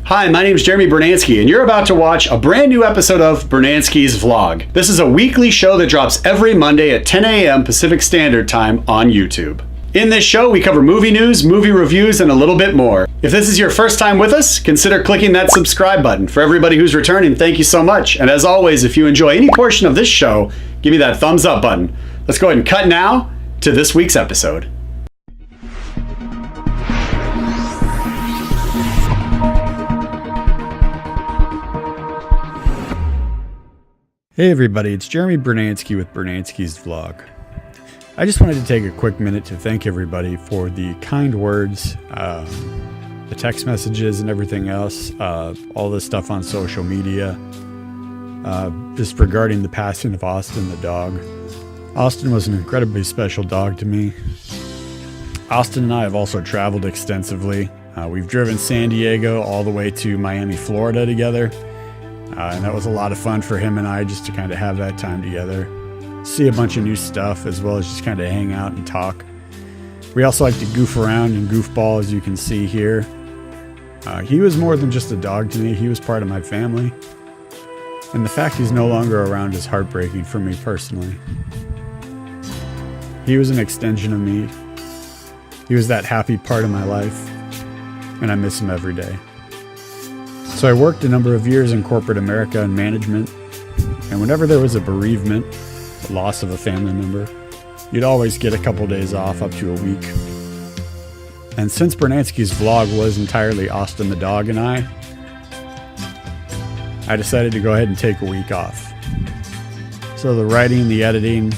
Hi, my name is Jeremy Brunansky, and you're about to watch a brand new episode of Brunansky's Vlog. This is a weekly show that drops every Monday at 10 a.m. Pacific Standard Time on YouTube. In this show, we cover movie news, movie reviews, and a little bit more. If this is your first time with us, consider clicking that subscribe button. For everybody who's returning, thank you so much. And as always, if you enjoy any portion of this show, give me that thumbs up button. Let's go ahead and cut now to this week's episode. Hey everybody, it's Jeremy Brunansky with Brunansky's Vlog. I just wanted to take a quick minute to thank everybody for the kind words, the text messages and everything else, all this stuff on social media, just regarding the passing of Austin the dog. Austin was an incredibly special dog to me. Austin and I have also traveled extensively. We've driven San Diego all the way to Miami, Florida together. And that was a lot of fun for him and I, just to kind of have that time together, see a bunch of new stuff, as well as just kind of hang out and talk. We also like to goof around and goofball, as you can see here. He was more than just a dog to me. He was part of my family. And the fact he's no longer around is heartbreaking for me personally. He was an extension of me. He was that happy part of my life, and I miss him every day. So I worked a number of years in corporate America and management, and whenever there was a bereavement, the loss of a family member, you'd always get a couple days off, up to a week. And since Brunansky's Vlog was entirely Austin the dog and I decided to go ahead and take a week off. So the writing, the editing,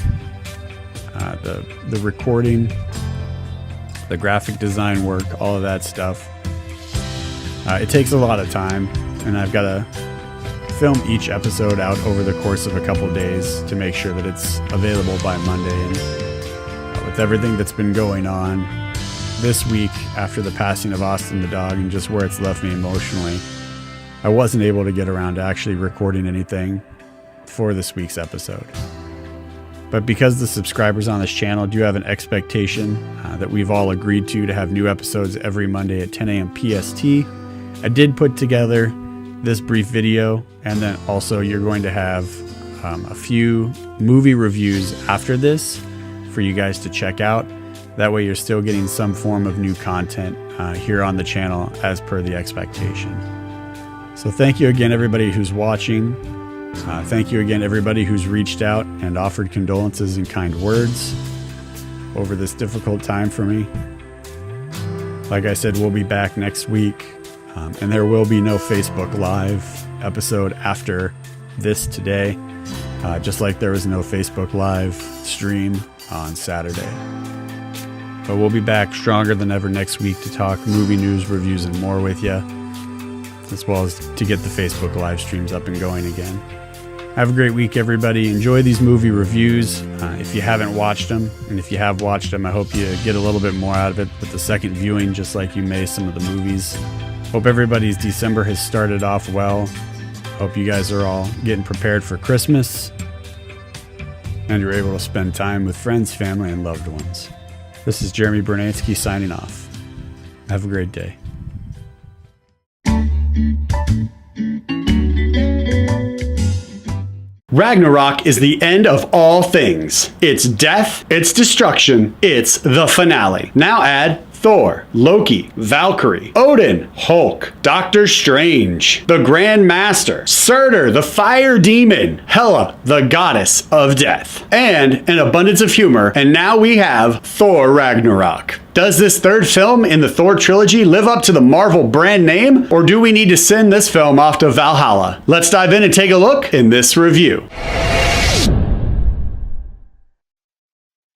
the recording, the graphic design work, all of that stuff, it takes a lot of time, and I've got to film each episode out over the course of a couple days to make sure that it's available by Monday. And with everything that's been going on this week after the passing of Austin the dog and just where it's left me emotionally, I wasn't able to get around to actually recording anything for this week's episode. But because the subscribers on this channel do have an expectation that we've all agreed to have new episodes every Monday at 10 a.m. PST, I did put together this brief video, and then also you're going to have a few movie reviews after this for you guys to check out. That way you're still getting some form of new content here on the channel as per the expectation. So thank you again everybody who's watching. Thank you again everybody who's reached out and offered condolences and kind words over this difficult time for me. Like I said, we'll be back next week. And there will be no Facebook Live episode after this today, just like there was no Facebook Live stream on Saturday. But we'll be back stronger than ever next week to talk movie news, reviews, and more with you, as well as to get the Facebook Live streams up and going again. Have a great week, everybody. Enjoy these movie reviews if you haven't watched them. And if you have watched them, I hope you get a little bit more out of it with the second viewing, just like you may some of the movies. Hope everybody's December has started off well. Hope you guys are all getting prepared for Christmas, and you're able to spend time with friends, family, and loved ones. This is Jeremy Brunansky signing off. Have a great day. Ragnarok is the end of all things. It's death, it's destruction, it's the finale. Now add Thor, Loki, Valkyrie, Odin, Hulk, Doctor Strange, the Grand Master, Surtur, the Fire Demon, Hela, the Goddess of Death, and an abundance of humor, and now we have Thor Ragnarok. Does this third film in the Thor trilogy live up to the Marvel brand name, or do we need to send this film off to Valhalla? Let's dive in and take a look in this review.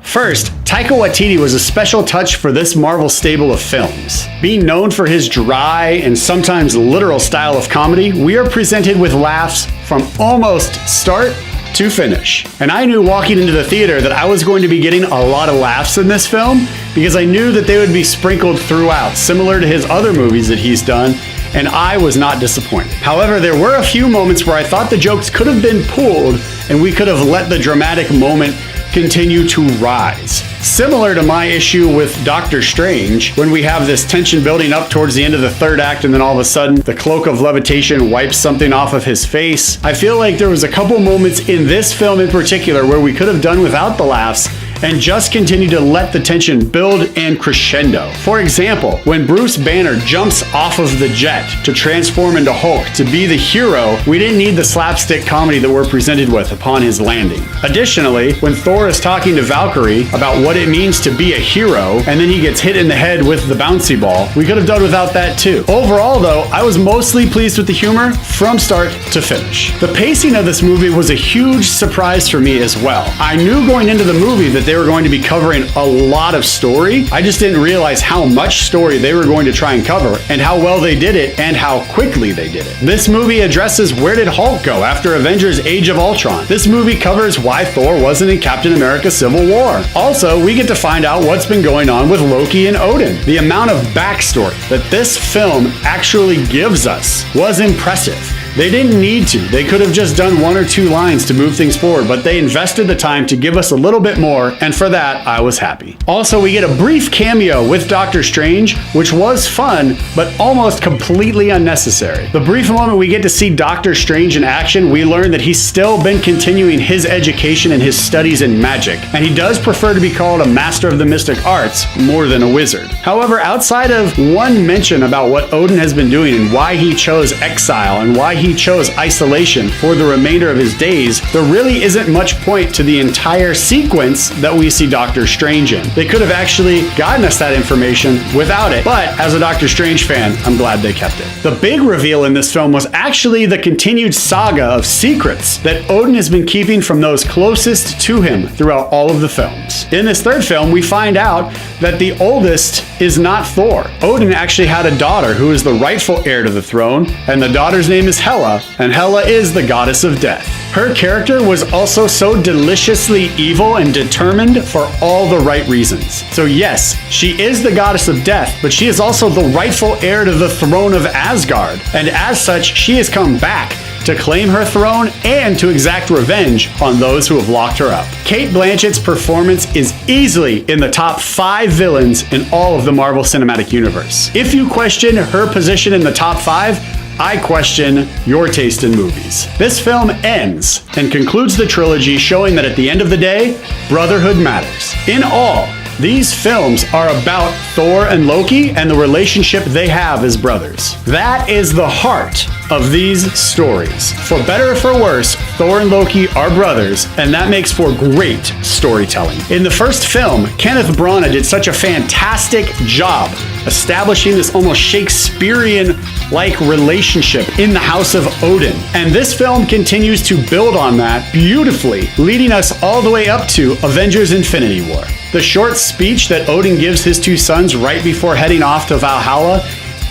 First, Taika Waititi was a special touch for this Marvel stable of films. Being known for his dry and sometimes literal style of comedy, we are presented with laughs from almost start to finish. And I knew walking into the theater that I was going to be getting a lot of laughs in this film, because I knew that they would be sprinkled throughout, similar to his other movies that he's done, and I was not disappointed. However, there were a few moments where I thought the jokes could have been pulled and we could have let the dramatic moment continue to rise. Similar to my issue with Doctor Strange, when we have this tension building up towards the end of the third act and then all of a sudden the cloak of levitation wipes something off of his face. I feel like there was a couple moments in this film in particular where we could have done without the laughs and just continue to let the tension build and crescendo. For example, when Bruce Banner jumps off of the jet to transform into Hulk to be the hero, we didn't need the slapstick comedy that we're presented with upon his landing. Additionally, when Thor is talking to Valkyrie about what it means to be a hero, and then he gets hit in the head with the bouncy ball, we could have done without that too. Overall though, I was mostly pleased with the humor from start to finish. The pacing of this movie was a huge surprise for me as well. I knew going into the movie that they were going to be covering a lot of story. I just didn't realize how much story they were going to try and cover and how well they did it and how quickly they did it. This movie addresses where did Hulk go after Avengers Age of Ultron. This movie covers why Thor wasn't in Captain America Civil War. Also, we get to find out what's been going on with Loki and Odin. The amount of backstory that this film actually gives us was impressive. They didn't need to. They could have just done 1 or 2 lines to move things forward, but they invested the time to give us a little bit more, and for that, I was happy. Also, we get a brief cameo with Doctor Strange, which was fun, but almost completely unnecessary. The brief moment we get to see Doctor Strange in action, we learn that he's still been continuing his education and his studies in magic, and he does prefer to be called a master of the mystic arts more than a wizard. However, outside of one mention about what Odin has been doing and why he chose exile and why he chose isolation for the remainder of his days, there really isn't much point to the entire sequence that we see Doctor Strange in. They could have actually gotten us that information without it, but as a Doctor Strange fan, I'm glad they kept it. The big reveal in this film was actually the continued saga of secrets that Odin has been keeping from those closest to him throughout all of the films. In this third film, we find out that the oldest is not Thor. Odin actually had a daughter who is the rightful heir to the throne, and the daughter's name is Hela, and Hela is the goddess of death. Her character was also so deliciously evil and determined for all the right reasons. So yes, she is the goddess of death, but she is also the rightful heir to the throne of Asgard, and as such, she has come back to claim her throne and to exact revenge on those who have locked her up. Cate Blanchett's performance is easily in the top 5 villains in all of the Marvel Cinematic Universe. If you question her position in the top 5, I question your taste in movies. This film ends and concludes the trilogy showing that at the end of the day, brotherhood matters. In all, these films are about Thor and Loki and the relationship they have as brothers. That is the heart of these stories. For better or for worse, Thor and Loki are brothers, and that makes for great storytelling. In the first film, Kenneth Branagh did such a fantastic job establishing this almost Shakespearean-like relationship in the House of Odin. And this film continues to build on that beautifully, leading us all the way up to Avengers Infinity War. The short speech that Odin gives his 2 sons right before heading off to Valhalla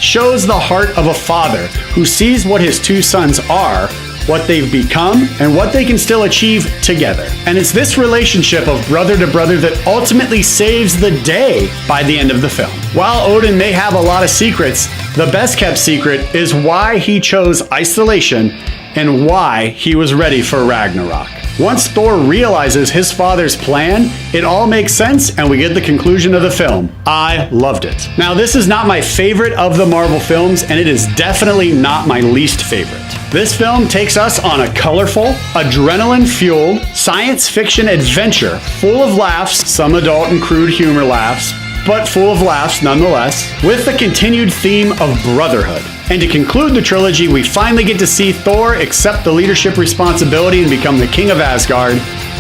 shows the heart of a father who sees what his 2 sons are, what they've become, and what they can still achieve together. And it's this relationship of brother to brother that ultimately saves the day by the end of the film. While Odin may have a lot of secrets, the best kept secret is why he chose isolation and why he was ready for Ragnarok. Once Thor realizes his father's plan, it all makes sense and we get the conclusion of the film. I loved it. Now, this is not my favorite of the Marvel films, and it is definitely not my least favorite. This film takes us on a colorful, adrenaline-fueled, science fiction adventure full of laughs, some adult and crude humor laughs, but full of laughs nonetheless, with the continued theme of brotherhood. And to conclude the trilogy, we finally get to see Thor accept the leadership responsibility and become the king of Asgard,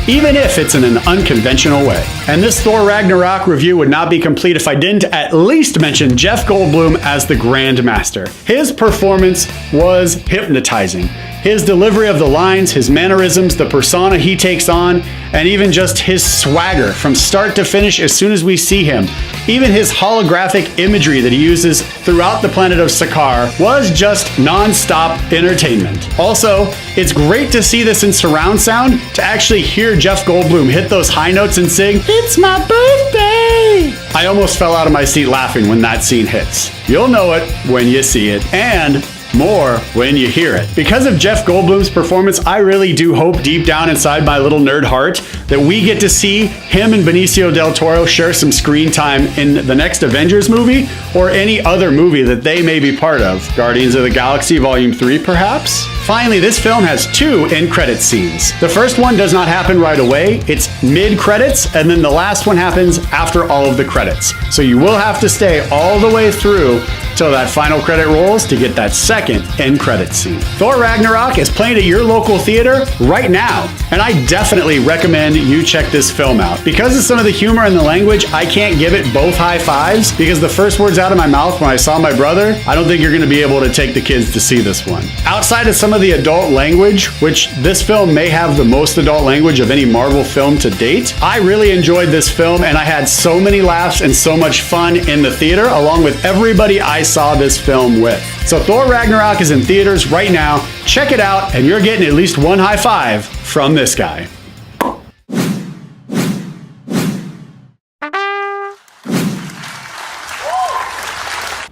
even if it's in an unconventional way. And this Thor Ragnarok review would not be complete if I didn't at least mention Jeff Goldblum as the Grand Master. His performance was hypnotizing. His delivery of the lines, his mannerisms, the persona he takes on, and even just his swagger from start to finish as soon as we see him. Even his holographic imagery that he uses throughout the planet of Sakaar was just non-stop entertainment. Also, it's great to see this in surround sound, to actually hear Jeff Goldblum hit those high notes and sing, "It's my birthday!" I almost fell out of my seat laughing when that scene hits. You'll know it when you see it. And More when you hear it. Because of Jeff Goldblum's performance, I really do hope deep down inside my little nerd heart that we get to see him and Benicio del Toro share some screen time in the next Avengers movie or any other movie that they may be part of. Guardians of the Galaxy Volume 3, perhaps? Finally, this film has 2 end credit scenes. The first one does not happen right away. It's mid-credits, and then the last one happens after all of the credits. So you will have to stay all the way through till that final credit rolls to get that second end credit scene. Thor Ragnarok is playing at your local theater right now, and I definitely recommend you check this film out. Because of some of the humor and the language, I can't give it both high fives because the first words out of my mouth when I saw my brother, I don't think you're gonna be able to take the kids to see this one. Outside of some of the adult language, which this film may have the most adult language of any Marvel film to date, I really enjoyed this film and I had so many laughs and so much fun in the theater along with everybody I saw this film with. So Thor Ragnarok is in theaters right now. Check it out and you're getting at least one high five from this guy.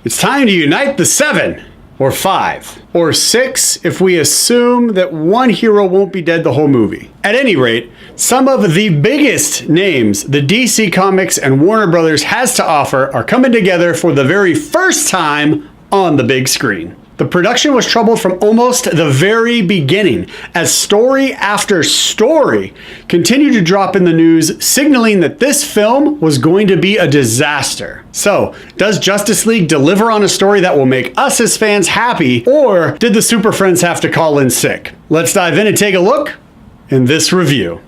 It's time to unite the 7, or 5, or 6 if we assume that one hero won't be dead the whole movie. At any rate, some of the biggest names the DC Comics and Warner Brothers has to offer are coming together for the very first time on the big screen. The production was troubled from almost the very beginning, as story after story continued to drop in the news, signaling that this film was going to be a disaster. So, does Justice League deliver on a story that will make us as fans happy, or did the Super Friends have to call in sick? Let's dive in and take a look in this review.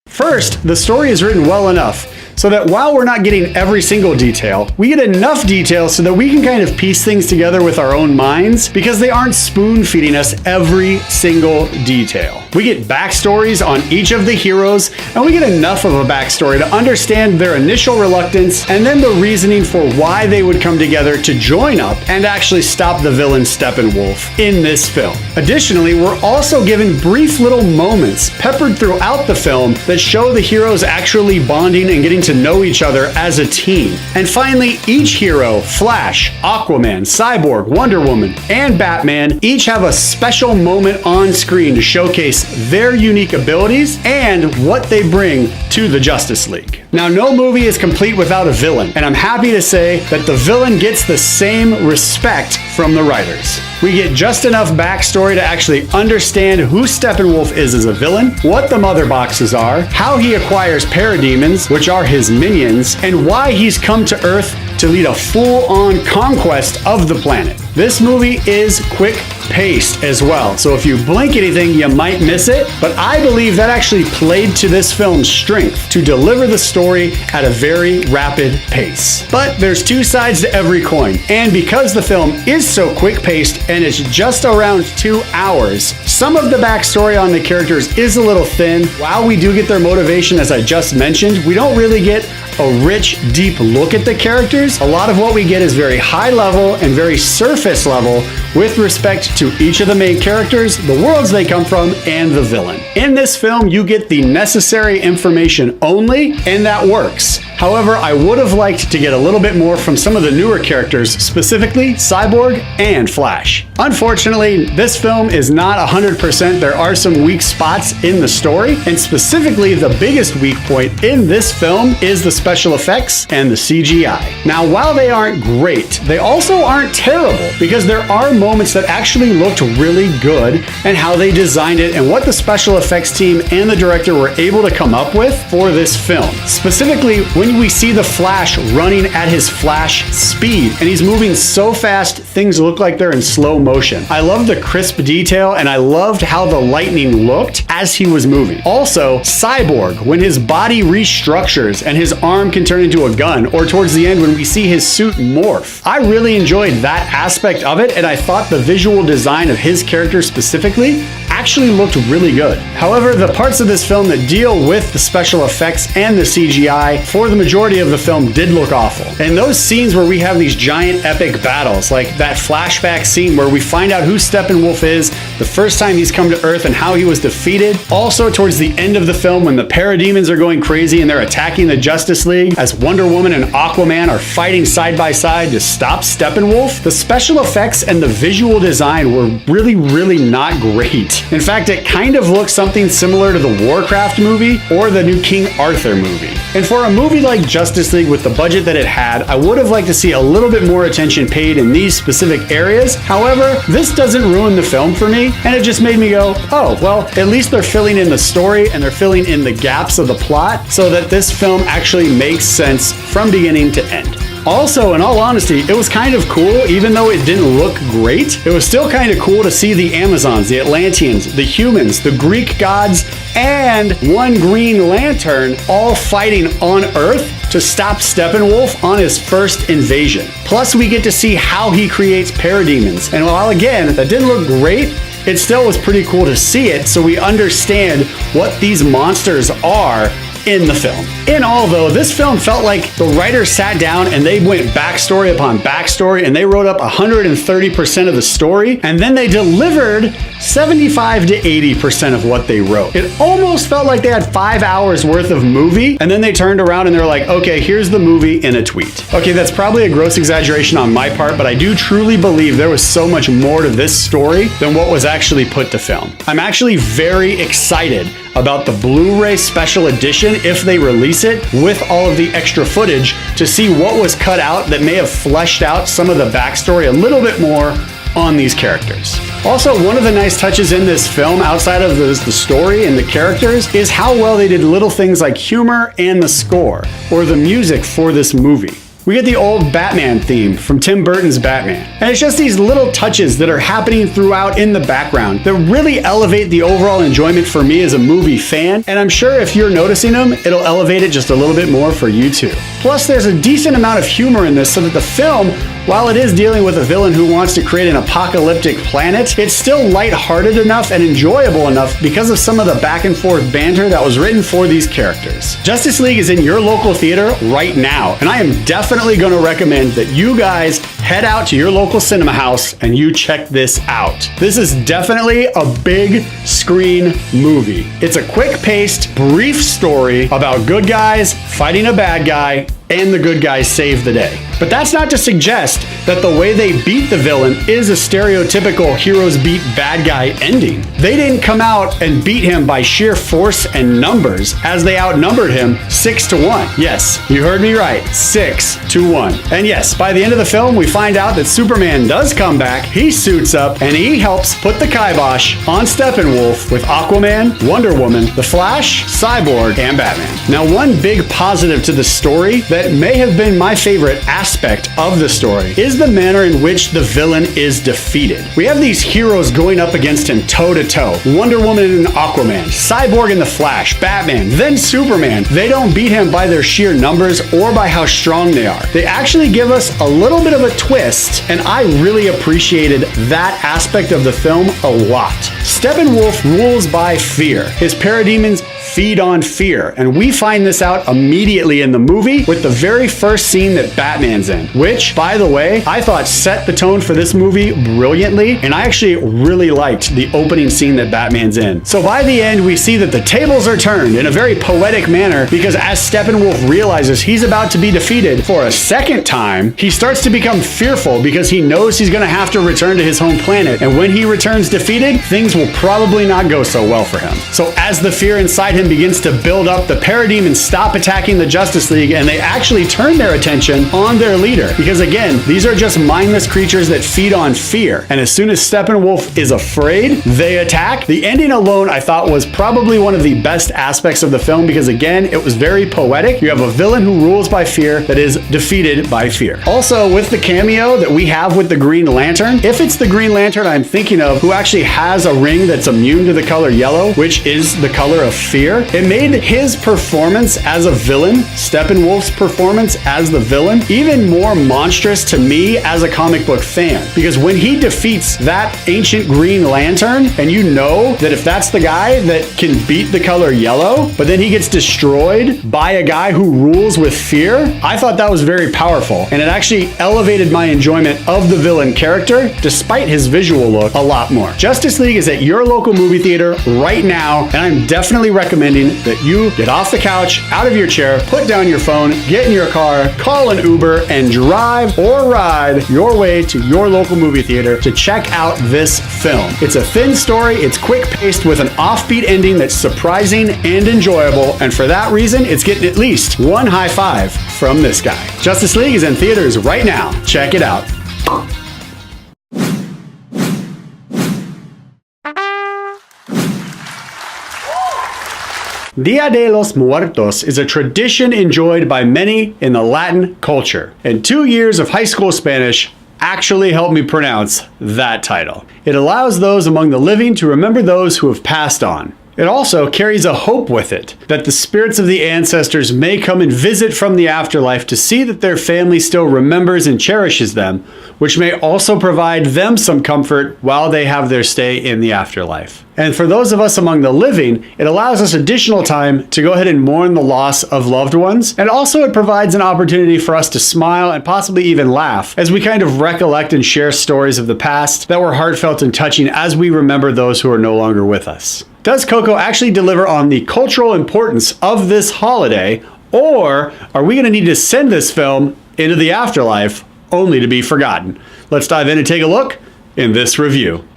First, the story is written well enough so that while we're not getting every single detail, we get enough detail so that we can kind of piece things together with our own minds because they aren't spoon feeding us every single detail. We get backstories on each of the heroes, and we get enough of a backstory to understand their initial reluctance and then the reasoning for why they would come together to join up and actually stop the villain Steppenwolf in this film. Additionally, we're also given brief little moments peppered throughout the film that show the heroes actually bonding and getting to know each other as a team. And finally, each hero, Flash, Aquaman, Cyborg, Wonder Woman, and Batman, each have a special moment on screen to showcase their unique abilities and what they bring to the Justice League. Now, no movie is complete without a villain, and I'm happy to say that the villain gets the same respect from the writers. We get just enough backstory to actually understand who Steppenwolf is as a villain, what the mother boxes are, how he acquires parademons, which are his minions, and why he's come to Earth to lead a full-on conquest of the planet. This movie is quick-paced as well, so if you blink anything, you might miss it, but I believe that actually played to this film's strength to deliver the story at a very rapid pace. But there's two sides to every coin, and because the film is so quick-paced and it's just around 2 hours, some of the backstory on the characters is a little thin. While we do get their motivation, as I just mentioned, we don't really get a rich, deep look at the characters. A lot of what we get is very high level and very surface level with respect to each of the main characters, the worlds they come from, and the villain. In this film, you get the necessary information only, and that works. However, I would have liked to get a little bit more from some of the newer characters, specifically Cyborg and Flash. Unfortunately, this film is not 100%. There are some weak spots in the story, and specifically the biggest weak point in this film is the special effects and the CGI. Now, while they aren't great, they also aren't terrible because there are moments that actually looked really good and how they designed it and what the special effects team and the director were able to come up with for this film. Specifically, when we see the Flash running at his Flash speed and he's moving so fast things look like they're in slow motion. I love the crisp detail and I loved how the lightning looked as he was moving. Also, Cyborg, when his body restructures and his arm can turn into a gun, or towards the end when we see his suit morph. I really enjoyed that aspect of it, and I thought the visual design of his character specifically actually looked really good. However, the parts of this film that deal with the special effects and the CGI for the majority of the film did look awful. And those scenes where we have these giant epic battles, like that flashback scene where we find out who Steppenwolf is, the first time he's come to Earth and how he was defeated. Also towards the end of the film when the parademons are going crazy and they're attacking the Justice League as Wonder Woman and Aquaman are fighting side by side to stop Steppenwolf. The special effects and the visual design were really not great. In fact, it kind of looks something similar to the Warcraft movie or the new King Arthur movie. And for a movie like Justice League with the budget that it had, I would have liked to see a little bit more attention paid in these specific areas. However, this doesn't ruin the film for me, and it just made me go, oh, well, at least they're filling in the story and they're filling in the gaps of the plot so that this film actually makes sense from beginning to end. Also, in all honesty, it was kind of cool, even though it didn't look great. It was still kind of cool to see the Amazons, the Atlanteans, the humans, the Greek gods, and one Green Lantern all fighting on Earth to stop Steppenwolf on his first invasion. Plus, we get to see how he creates parademons. And while again, that didn't look great, it still was pretty cool to see it so we understand what these monsters are in the film. In all, though, this film felt like the writers sat down and they went backstory upon backstory and they wrote up 130% of the story, and then they delivered 75 to 80% of what they wrote. It almost felt like they had 5 hours worth of movie, and then they turned around and they're like, okay, here's the movie in a tweet. Okay, that's probably a gross exaggeration on my part, but I do truly believe there was so much more to this story than what was actually put to film. I'm actually very excited about the Blu-ray special edition if they release it with all of the extra footage to see what was cut out that may have fleshed out some of the backstory a little bit more on these characters. Also, one of the nice touches in this film, outside of the story and the characters, is how well they did little things like humor and the score, or the music for this movie. We get the old Batman theme from Tim Burton's Batman. And it's just these little touches that are happening throughout in the background that really elevate the overall enjoyment for me as a movie fan. And I'm sure if you're noticing them, it'll elevate it just a little bit more for you too. Plus, there's a decent amount of humor in this so that the film, while it is dealing with a villain who wants to create an apocalyptic planet, it's still lighthearted enough and enjoyable enough because of some of the back and forth banter that was written for these characters. Justice League is in your local theater right now, and I am definitely going to recommend that you guys head out to your local cinema house and you check this out. This is definitely a big screen movie. It's a quick-paced, brief story about good guys fighting a bad guy, and the good guys save the day. But that's not to suggest that the way they beat the villain is a stereotypical heroes beat bad guy ending. They didn't come out and beat him by sheer force and numbers, as they outnumbered him 6-1. Yes, you heard me right, 6-1. And yes, by the end of the film, we find out that Superman does come back, he suits up, and he helps put the kibosh on Steppenwolf with Aquaman, Wonder Woman, The Flash, Cyborg, and Batman. Now, one big positive to the story that may have been my favorite aspect of the story is the manner in which the villain is defeated. We have these heroes going up against him toe to toe. Wonder Woman and Aquaman, Cyborg and the Flash, Batman, then Superman. They don't beat him by their sheer numbers or by how strong they are. They actually give us a little bit of a twist, and I really appreciated that aspect of the film a lot. Steppenwolf rules by fear. His parademons feed on fear, and we find this out immediately in the movie with the very first scene that Batman's in, which, by the way, I thought set the tone for this movie brilliantly, and I actually really liked the opening scene that Batman's in. So by the end, we see that the tables are turned in a very poetic manner, because as Steppenwolf realizes he's about to be defeated for a second time, he starts to become fearful because he knows he's going to have to return to his home planet, and when he returns defeated, things will probably not go so well for him. So as the fear inside him begins to build up, the parademons stop attacking the Justice League, and they actually turn their attention on their leader, because again, these are just mindless creatures that feed on fear, and as soon as Steppenwolf is afraid, they attack. The ending alone, I thought, was probably one of the best aspects of the film, because again, it was very poetic. You have a villain who rules by fear that is defeated by fear. Also, with the cameo that we have with the Green Lantern, if it's the Green Lantern I'm thinking of, who actually has a ring that's immune to the color yellow, which is the color of fear, fear, it made his performance as a villain, Steppenwolf's performance as the villain, even more monstrous to me as a comic book fan. Because when he defeats that ancient Green Lantern, and you know that if that's the guy that can beat the color yellow, but then he gets destroyed by a guy who rules with fear, I thought that was very powerful. And it actually elevated my enjoyment of the villain character, despite his visual look, a lot more. Justice League is at your local movie theater right now, and I'm definitely recommending that you get off the couch, out of your chair, put down your phone, get in your car, call an Uber, and drive or ride your way to your local movie theater to check out this film. It's a thin story, it's quick-paced with an offbeat ending that's surprising and enjoyable, and for that reason, it's getting at least one high five from this guy. Justice League is in theaters right now. Check it out. Dia de los Muertos is a tradition enjoyed by many in the Latin culture, and 2 years of high school Spanish actually helped me pronounce that title. It allows those among the living to remember those who have passed on. It also carries a hope with it that the spirits of the ancestors may come and visit from the afterlife to see that their family still remembers and cherishes them, which may also provide them some comfort while they have their stay in the afterlife. And for those of us among the living, it allows us additional time to go ahead and mourn the loss of loved ones. And also it provides an opportunity for us to smile and possibly even laugh as we kind of recollect and share stories of the past that were heartfelt and touching as we remember those who are no longer with us. Does Coco actually deliver on the cultural importance of this holiday, or are we going to need to send this film into the afterlife only to be forgotten? Let's dive in and take a look in this review.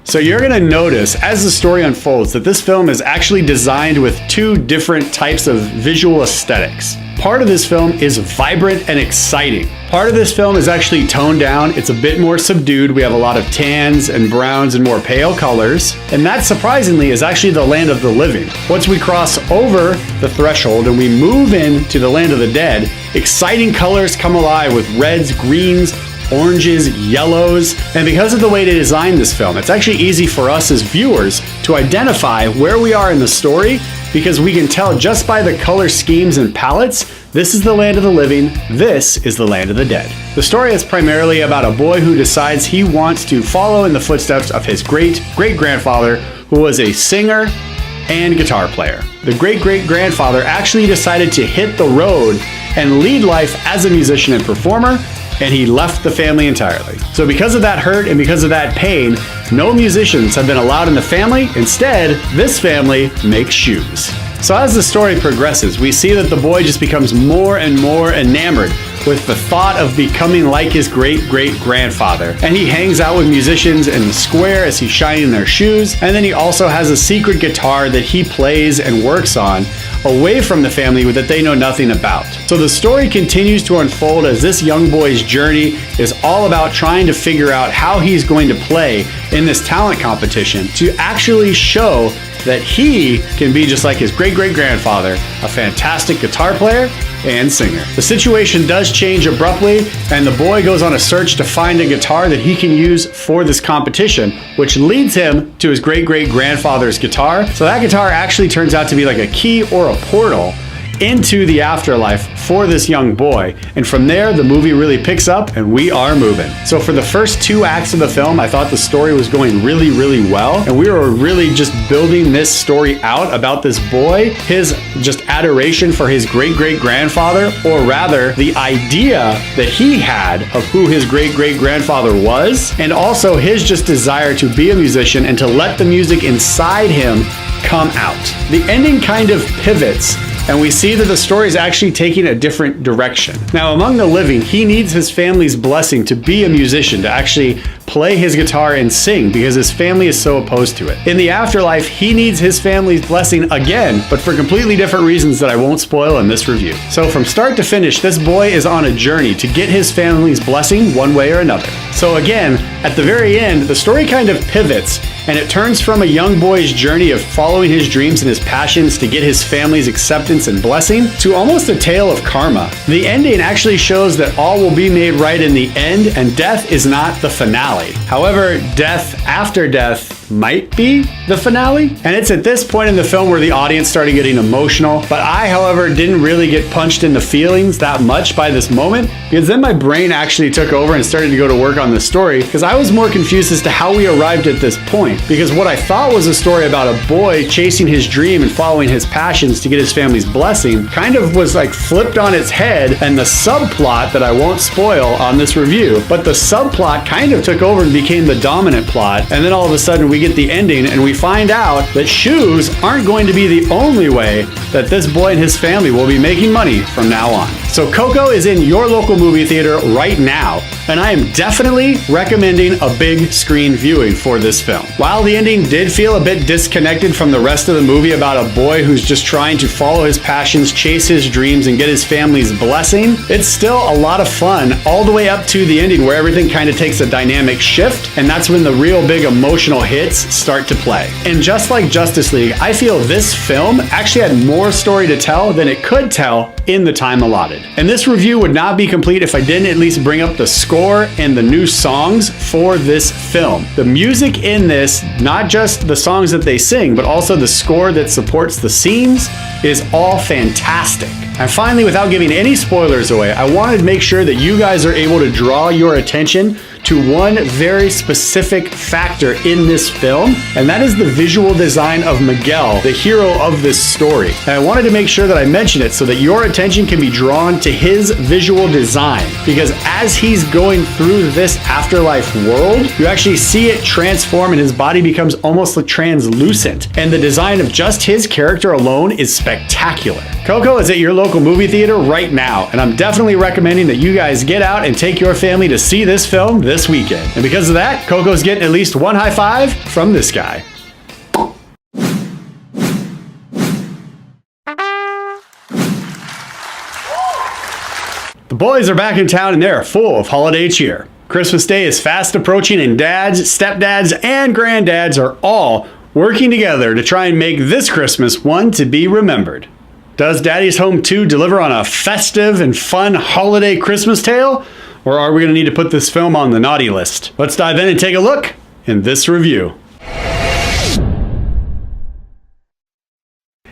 So you're going to notice as the story unfolds that this film is actually designed with two different types of visual aesthetics. Part of this film is vibrant and exciting. Part of this film is actually toned down. It's a bit more subdued. We have a lot of tans and browns and more pale colors. And that surprisingly is actually the land of the living. Once we cross over the threshold and we move into the land of the dead, exciting colors come alive with reds, greens, oranges, yellows, and because of the way they designed this film, it's actually easy for us as viewers to identify where we are in the story because we can tell just by the color schemes and palettes, this is the land of the living, this is the land of the dead. The story is primarily about a boy who decides he wants to follow in the footsteps of his great-great-grandfather, who was a singer and guitar player. The great-great-grandfather actually decided to hit the road and lead life as a musician and performer, and he left the family entirely. So because of that hurt and because of that pain, no musicians have been allowed in the family. Instead, this family makes shoes. So as the story progresses, we see that the boy just becomes more and more enamored with the thought of becoming like his great-great-grandfather. And he hangs out with musicians in the square as he's shining their shoes. And then he also has a secret guitar that he plays and works on away from the family that they know nothing about. So the story continues to unfold as this young boy's journey is all about trying to figure out how he's going to play in this talent competition to actually show that he can be just like his great-great-grandfather, a fantastic guitar player and singer. The situation does change abruptly, and the boy goes on a search to find a guitar that he can use for this competition, which leads him to his great-great-grandfather's guitar. So that guitar actually turns out to be like a key or a portal into the afterlife for this young boy. And from there, the movie really picks up and we are moving. So for the first 2 acts of the film, I thought the story was going really, really well. And we were really just building this story out about this boy, his just adoration for his great-great-grandfather, or rather the idea that he had of who his great-great-grandfather was, and also his just desire to be a musician and to let the music inside him come out. The ending kind of pivots, and we see that the story is actually taking a different direction. Now, among the living, he needs his family's blessing to be a musician, to actually play his guitar and sing, because his family is so opposed to it. In the afterlife, he needs his family's blessing again, but for completely different reasons that I won't spoil in this review. So from start to finish, this boy is on a journey to get his family's blessing one way or another. So again, at the very end, the story kind of pivots, and it turns from a young boy's journey of following his dreams and his passions to get his family's acceptance and blessing to almost a tale of karma. The ending actually shows that all will be made right in the end, and death is not the finale. However, death after death might be the finale. And it's at this point in the film where the audience started getting emotional. But I, however, didn't really get punched in the feelings that much by this moment, because then my brain actually took over and started to go to work on the story, because I was more confused as to how we arrived at this point. Because what I thought was a story about a boy chasing his dream and following his passions to get his family's blessing kind of was like flipped on its head, and the subplot that I won't spoil on this review, but the subplot kind of took over and became the dominant plot. And then all of a sudden we get the ending and we find out that shoes aren't going to be the only way that this boy and his family will be making money from now on. So Coco is in your local movie theater right now, and I am definitely recommending a big screen viewing for this film. While the ending did feel a bit disconnected from the rest of the movie about a boy who's just trying to follow his passions, chase his dreams, and get his family's blessing, it's still a lot of fun all the way up to the ending where everything kind of takes a dynamic shift, and that's when the real big emotional hits start to play. And just like Justice League, I feel this film actually had more story to tell than it could tell in the time allotted. And this review would not be complete if I didn't at least bring up the score and the new songs for this film. The music in this, not just the songs that they sing, but also the score that supports the scenes, is all fantastic. And finally, without giving any spoilers away, I wanted to make sure that you guys are able to draw your attention to one very specific factor in this film, and that is the visual design of Miguel, the hero of this story. And I wanted to make sure that I mention it so that your attention can be drawn to his visual design, because as he's going through this afterlife world, you actually see it transform and his body becomes almost like translucent. And the design of just his character alone is spectacular. Coco is at your local movie theater right now, and I'm definitely recommending that you guys get out and take your family to see this film this weekend. And because of that, Coco's getting at least one high five from this guy. The boys are back in town and they're full of holiday cheer. Christmas Day is fast approaching, and dads, stepdads, and granddads are all working together to try and make this Christmas one to be remembered. Does Daddy's Home 2 deliver on a festive and fun holiday Christmas tale? Or are we going to need to put this film on the naughty list? Let's dive in and take a look in this review.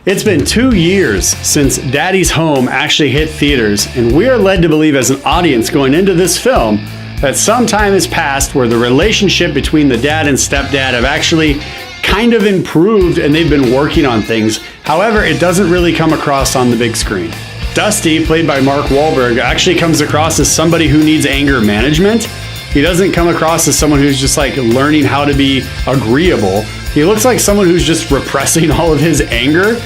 It's been 2 years since Daddy's Home actually hit theaters, and we are led to believe as an audience going into this film that some time has passed where the relationship between the dad and stepdad have actually kind of improved and they've been working on things. However, it doesn't really come across on the big screen. Dusty, played by Mark Wahlberg, actually comes across as somebody who needs anger management. He doesn't come across as someone who's just like learning how to be agreeable. He looks like someone who's just repressing all of his anger,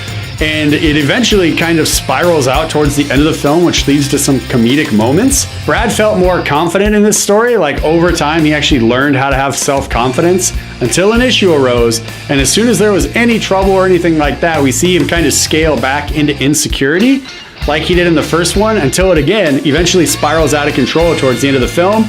and it eventually kind of spirals out towards the end of the film, which leads to some comedic moments. Brad felt more confident in this story. Like over time, he actually learned how to have self-confidence until an issue arose. And as soon as there was any trouble or anything like that, we see him kind of scale back into insecurity like he did in the first one, until it again eventually spirals out of control towards the end of the film,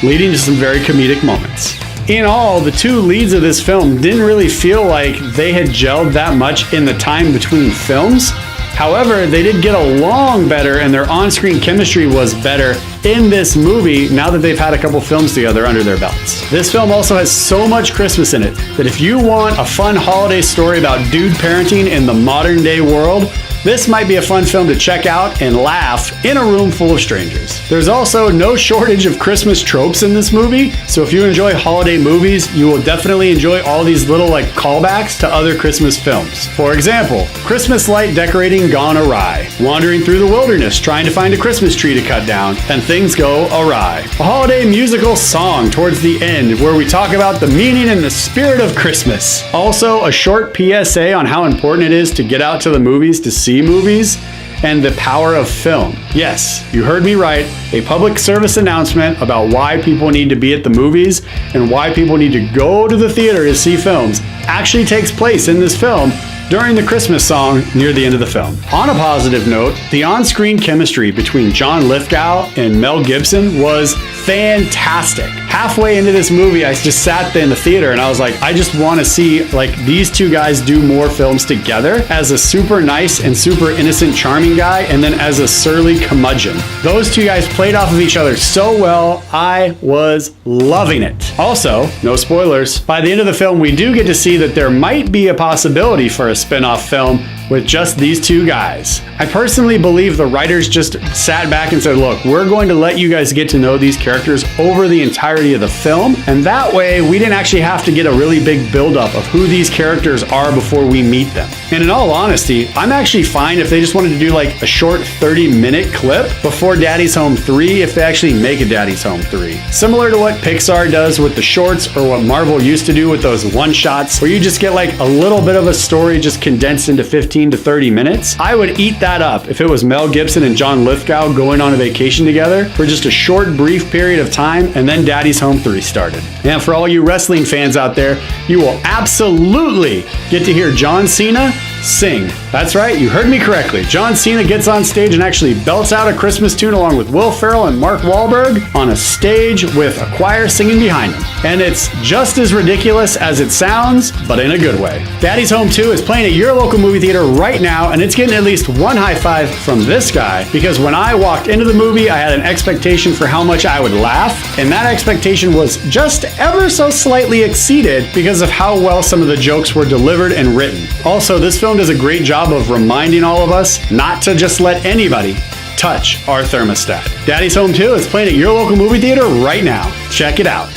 leading to some very comedic moments. In all, the two leads of this film didn't really feel like they had gelled that much in the time between films. However, they did get along better, and their on-screen chemistry was better in this movie now that they've had a couple films together under their belts. This film also has so much Christmas in it that if you want a fun holiday story about dude parenting in the modern day world, this might be a fun film to check out and laugh in a room full of strangers. There's also no shortage of Christmas tropes in this movie, so if you enjoy holiday movies, you will definitely enjoy all these little callbacks to other Christmas films. For example, Christmas light decorating gone awry, wandering through the wilderness trying to find a Christmas tree to cut down, and things go awry. A holiday musical song towards the end where we talk about the meaning and the spirit of Christmas. Also, a short PSA on how important it is to get out to the movies to see movies and the power of film. Yes, you heard me right. A public service announcement about why people need to be at the movies and why people need to go to the theater to see films actually takes place in this film, during the Christmas song near the end of the film. On a positive note, the on-screen chemistry between John Lithgow and Mel Gibson was fantastic. Halfway into this movie, I just sat there in the theater and I was like, I just want to see like these two guys do more films together, as a super nice and super innocent, charming guy, and then as a surly curmudgeon. Those two guys played off of each other so well, I was loving it. Also, no spoilers, by the end of the film, we do get to see that there might be a possibility for a spin-off film with just these two guys. I personally believe the writers just sat back and said, look, we're going to let you guys get to know these characters over the entirety of the film, and that way we didn't actually have to get a really big buildup of who these characters are before we meet them. And in all honesty, I'm actually fine if they just wanted to do like a short 30-minute clip before Daddy's Home 3 if they actually make a Daddy's Home 3. Similar to what Pixar does with the shorts, or what Marvel used to do with those one-shots, where you just get like a little bit of a story just condensed into 15 to 30 minutes. I would eat that up if it was Mel Gibson and John Lithgow going on a vacation together for just a short, brief period of time, and then Daddy's Home 3 started. And for all you wrestling fans out there, you will absolutely get to hear John Cena sing. That's right, you heard me correctly. John Cena gets on stage and actually belts out a Christmas tune along with Will Ferrell and Mark Wahlberg on a stage with a choir singing behind him. And it's just as ridiculous as it sounds, but in a good way. Daddy's Home 2 is playing at your local movie theater right now, and it's getting at least one high five from this guy, because when I walked into the movie, I had an expectation for how much I would laugh, and that expectation was just ever so slightly exceeded because of how well some of the jokes were delivered and written. Also, this film does a great job of reminding all of us not to just let anybody touch our thermostat. Daddy's Home 2 is playing at your local movie theater right now. Check it out.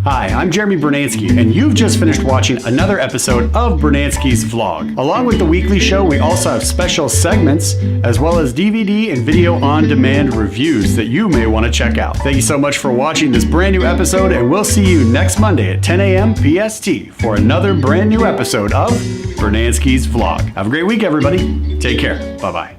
Hi, I'm Jeremy Brunansky, and you've just finished watching another episode of Brunansky's Vlog. Along with the weekly show, we also have special segments, as well as DVD and video on-demand reviews that you may want to check out. Thank you so much for watching this brand new episode, and we'll see you next Monday at 10 a.m. PST for another brand new episode of Brunansky's Vlog. Have a great week, everybody. Take care. Bye-bye.